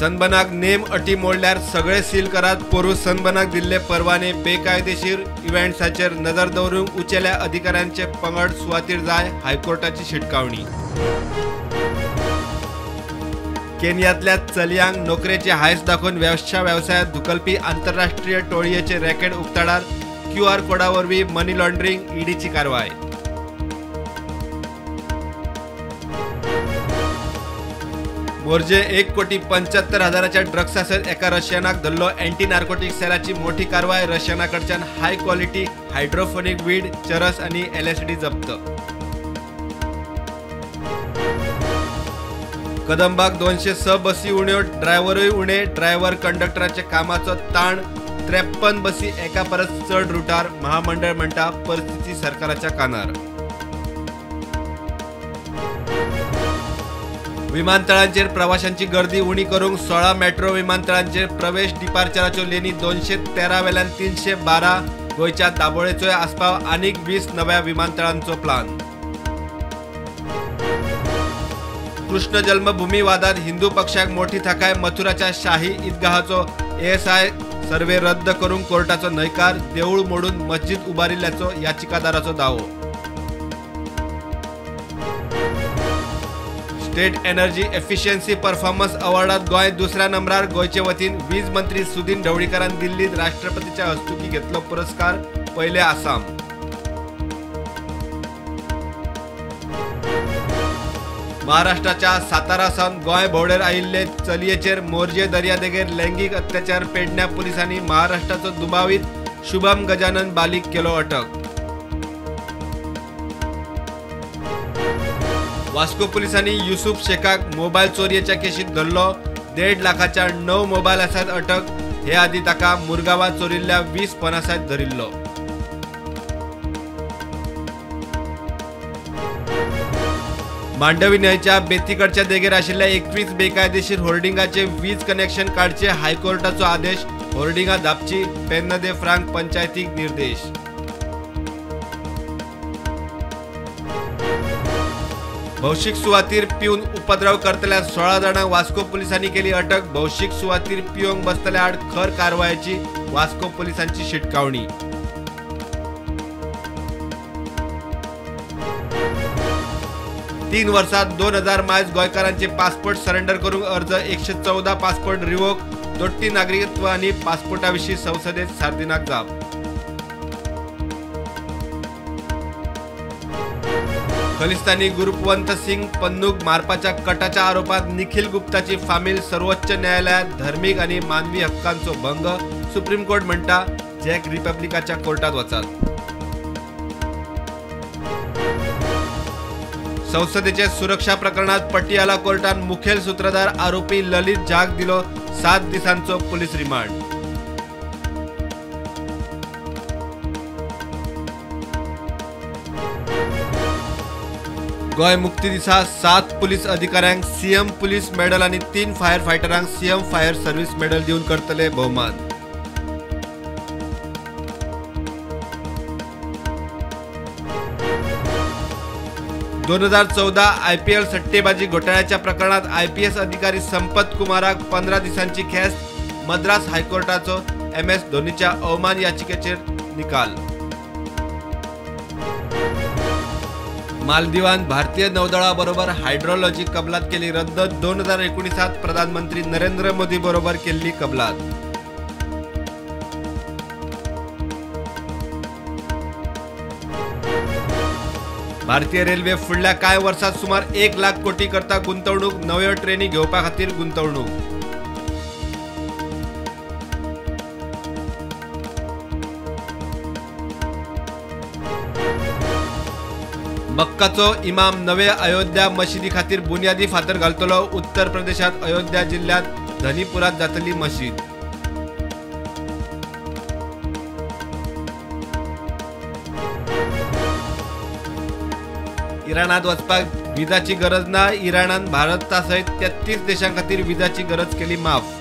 सनबनाक name अटी मोडल्यार सगळे seal करात पोरू सनबनाक दिल्ले परवाने बेकायदेशीर इव्हेंट्साचेर नजर दवरूंक उचेल्या अधिकाऱ्यांचे पंगड सुवातीर जाय हायकोर्टाची शिटकावणी। केनियांतल्या चलयांक नोकरेचे हायस दाखोवन वेवसायात धुकलपी आंतरराष्ट्रीय टोळयेचे रॅकेट उक्ताडार QR कोडावरवीं मनी लॉन्ड्रिंग ईडीची कारवाय। मोर्जे 1,75,00,000 ड्रग्स आसत एका रशियनाक धरलो। अँटी नार्कोटिक सेलाची मोठी कारवाय। रशियनाकडच्यान हाय क्वालिटी हायड्रोफोनिक वीड, चरस आणि LSD जप्त। कदंबाक 206 बसी उण्यो, ड्रायव्हरूय उणे। ड्रायव्हर कंडक्टराच्या कामाचो ताण। 53 बसी एका परस चड रुटार। महामंडळ म्हणटा परिस्थिती सरकाराच्या कानार। विमानतळांचेर प्रवाशांची गर्दी उणी करूंक 16 मेट्रो विमानतळांचेर प्रवेश डिपार्चराच्यो लेनी 213 वेल्यान 312। गोंयच्या दाबोळेचोय आस्पाव। आनीक 20 नव्या विमानतळांचो प्लान। कृष्ण जन्मभूमी वादात हिंदू पक्षाक मोठी थाकाय। मथुराच्या शाही ईदगाहाचो ASI सर्वे रद्द करूंक कोर्टाचो न्हयकार। देऊळ मोडून मस्जिद उबारिल्ल्याचो याचिकादाराचो दावो। State energy efficiency performance अवॉर्डात Goa दुसऱ्या नंबरार। गोंयचे वतीन वीज मंत्री सुदीन ढवळीकरान दिल्लीत राष्ट्रपतीच्या हस्तुकी घेतलो पुरस्कार। पयले आसाम। महाराष्ट्राच्या सातारा सावन गोंय भोंवडेर आयिल्ले चलयेचेर मोर्जे दर्यादेगेर लैंगिक अत्याचार पेडण्या पुलिसांनी महाराष्ट्राचो दुबावीत शुभम गजानन बालीक केलो अटक। वास्को पुलिसांनी युसुफ शेखाक मोबाईल चोरयेच्या केशीत धरलो। 1.5 लाखाच्या 9 मोबाईल आसात अटक। हे आदी ताका मुरगांवात चोरिल्ल्या 20 पनासात धरिल्लो। मांडवी न्हंयच्या बेतीकडच्या देगेर आशिल्ल्या 21 बेकायदेशीर होर्डिंगाचे वीज कनेक्शन काडचे हायकोर्टाचो आदेश। होर्डिंगां धापची। पेन्न दे फ्रांक पंचायतीक निर्देश। भौशीक सुवातीर पिवन उपद्रव करतल्या 16 जाणांक वास्को पुलिसांनी केली अटक। भौशीक सुवातीर पिवंक बसतल्या आड खर कारवायेची वास्को पुलिसांची शिटकावणी। तीन वर्षात 2000 मायज गोंयकारांचे पासपोर्ट सरेंडर करूंक अर्ज। 114 पासपोर्ट रिवोक। दोट्टी नागरिकत्व आनी पासपोर्टाविशीं संसदेत सार्दिनाक जाप। खलिस्तानी गुरुपवंत सिंग पन्नूक मारपाच्या कटाच्या आरोपात निखिल गुप्ताची फामील। सर्वोच्च न्यायालयात धार्मिक आणि मानवी हक्कांचो भंग। सुप्रीम कोर्ट म्हणटा जॅक रिपब्लिकाच्या कोर्टात वचात। संसदेचे सुरक्षा प्रकरणात पटियाला कोर्टान मुखेल सूत्रधार आरोपी ललित झाक दिलो 7 दिसांचो पुलीस रिमांड। गोंय मुक्ती दिसा 7 पुलीस अधिकाऱ्यांक CM पुलीस मेडल आणि 3 फायर फायटरांक CM फायर सर्व्हिस मेडल दिवन करतले भोवमान। 2014 IPL सट्टेबाजी घोटाळ्याच्या प्रकरणात IPS अधिकारी संपत कुमाराक 15 दिसांची खेस्त। मद्रास हायकोर्टाचो MS धोनीच्या अवमान याचिकेचेर निकाल। मालदीवान भारतीय नौदळाबरोबर हायड्रोलॉजी कबलात केली रद्द। 2019 प्रधानमंत्री नरेंद्र मोदी बरोबर केल्ली कबलात। भारतीय रेल्वे फुडल्या कांय वर्षांत सुमार 1 लाख कोटी करता गुंतवणूक। नव्यो ट्रेनी घेवपा खातीर गुंतवणूक। मक्काचो इमाम नवे अयोध्या मशिदी खातीर बुनियादी फातर घालतलो। उत्तर प्रदेशात अयोध्या जिल्ह्यात धनीपुरात जातली मशीद। इराणात वचपाक विजाची गरज ना। इराणान भारता सयत 33 देशां खातीर विजाची गरज केली माफ।